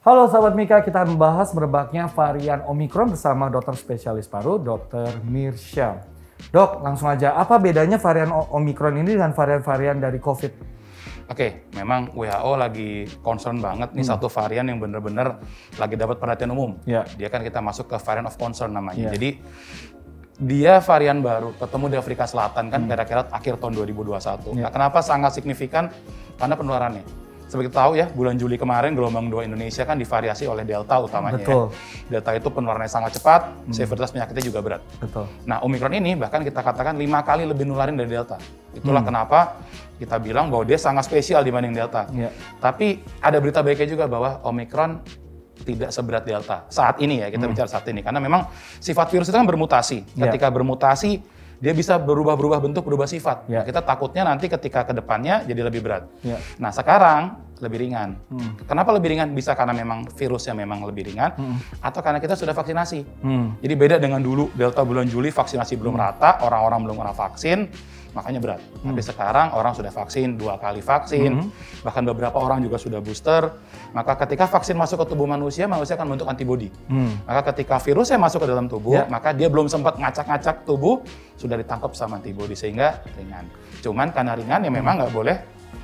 Halo sahabat Mika, kita membahas merebaknya varian Omicron bersama dokter spesialis paru, Dr. Mirsya. Dok, langsung aja, apa bedanya varian Omicron ini dengan varian-varian dari COVID? Oke, memang WHO lagi concern banget nih satu varian yang benar-benar lagi dapat perhatian umum. Ya. Dia kan kita masuk ke variant of concern namanya. Ya. Jadi dia varian baru, ketemu di Afrika Selatan kan kira-kira akhir tahun 2021. Ya. Nah, kenapa sangat signifikan? Karena penularannya. Seperti kita tahu ya, bulan Juli kemarin gelombang 2 Indonesia kan divariasi oleh Delta utamanya. Betul. Ya. Delta itu penularannya sangat cepat, severitas penyakitnya juga berat. Betul. Nah, Omicron ini bahkan kita katakan 5 kali lebih nularin dari Delta. Itulah kenapa kita bilang bahwa dia sangat spesial dibanding Delta. Ya. Tapi ada berita baiknya juga bahwa Omicron tidak seberat Delta. Saat ini ya, kita bicara saat ini. Karena memang sifat virus itu kan bermutasi. Ya. Ketika bermutasi, dia bisa berubah-berubah bentuk, berubah sifat. Ya. Nah, kita takutnya nanti ketika ke depannya jadi lebih berat. Ya. Nah, sekarang lebih ringan. Kenapa lebih ringan? Bisa karena memang virusnya memang lebih ringan, atau karena kita sudah vaksinasi. Jadi beda dengan dulu, Delta bulan Juli vaksinasi belum rata, orang-orang belum kena vaksin, makanya berat. Tapi sekarang orang sudah vaksin, 2 kali vaksin, bahkan beberapa orang juga sudah booster. Maka ketika vaksin masuk ke tubuh manusia, manusia akan membentuk antibodi. Maka ketika virusnya masuk ke dalam tubuh, maka dia belum sempat ngacak-ngacak tubuh, sudah ditangkap sama antibodi, sehingga ringan. Cuman karena ringan ya memang nggak boleh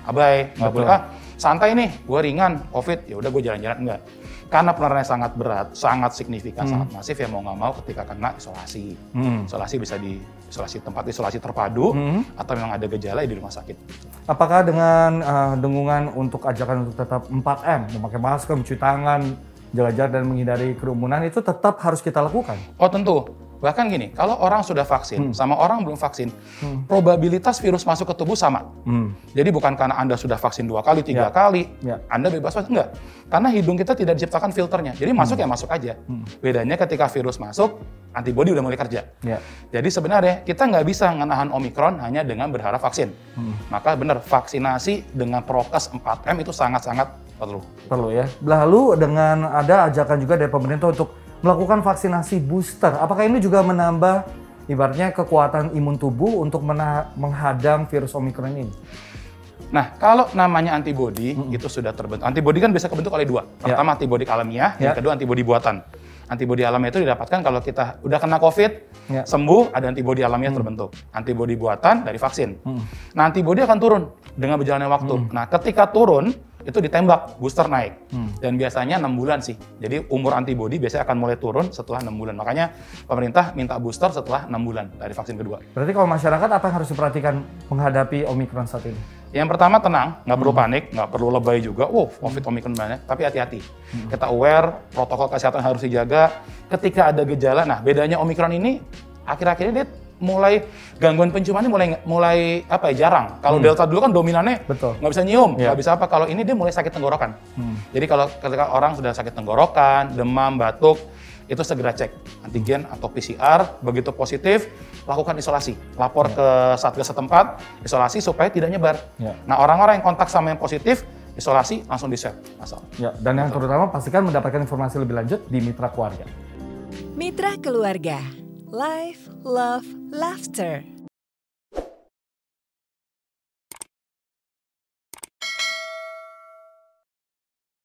abai, nggak boleh santai nih, gue ringan, COVID, ya udah gue jalan-jalan, enggak. Karena penularannya sangat berat, sangat signifikan, sangat masif, ya mau nggak mau ketika kena isolasi. Isolasi bisa di isolasi tempat isolasi terpadu, atau memang ada gejala ya di rumah sakit. Apakah dengan dengungan untuk ajakan untuk tetap 4M, memakai masker, mencuci tangan, jaga jarak dan menghindari kerumunan itu tetap harus kita lakukan? Oh tentu. Bahkan gini, kalau orang sudah vaksin sama orang belum vaksin, probabilitas virus masuk ke tubuh sama. Jadi bukan karena Anda sudah vaksin 2 kali, 3 kali, Anda bebas vaksin, enggak. Karena hidung kita tidak diciptakan filternya, jadi masuk ya masuk aja. Bedanya ketika virus masuk, antibodi udah mulai kerja. Jadi sebenarnya kita nggak bisa menahan Omicron hanya dengan berharap vaksin. Maka benar, vaksinasi dengan prokes 4M itu sangat-sangat perlu. Perlu ya. Lalu dengan ada ajakan juga dari pemerintah untuk melakukan vaksinasi booster. Apakah ini juga menambah ibaratnya kekuatan imun tubuh untuk menghadang virus Omicron ini? Nah, kalau namanya antibodi itu sudah terbentuk. Antibodi kan bisa kebentuk oleh 2. Pertama antibodi alamiah, yang kedua antibodi buatan. Antibodi alamiah itu didapatkan kalau kita udah kena COVID, sembuh, ada antibodi alamiah terbentuk. Antibodi buatan dari vaksin. Nah, antibodi akan turun dengan berjalannya waktu. Nah, ketika turun, itu ditembak, booster naik. Dan biasanya 6 bulan sih. Jadi umur antibodi biasanya akan mulai turun setelah 6 bulan. Makanya pemerintah minta booster setelah 6 bulan dari vaksin kedua. Berarti kalau masyarakat apa yang harus diperhatikan menghadapi Omicron saat ini? Yang pertama tenang, nggak perlu panik, nggak perlu lebay juga. COVID Omicron banyak, tapi hati-hati. Kita aware, protokol kesehatan harus dijaga. Ketika ada gejala, nah bedanya Omicron ini akhir-akhir ini dia mulai gangguan penciumannya mulai apa ya, jarang. Kalau Delta dulu kan dominannya nggak bisa nyium, nggak bisa apa. Kalau ini dia mulai sakit tenggorokan. Jadi kalau ketika orang sudah sakit tenggorokan, demam, batuk, itu segera cek antigen atau PCR. Begitu positif, lakukan isolasi, lapor ke satgas setempat, isolasi supaya tidak nyebar. Nah, orang-orang yang kontak sama yang positif, isolasi langsung di-swab masal. Ya, dan yang terutama pastikan mendapatkan informasi lebih lanjut di Mitra Keluarga. Mitra Keluarga, Life, Love, Laughter.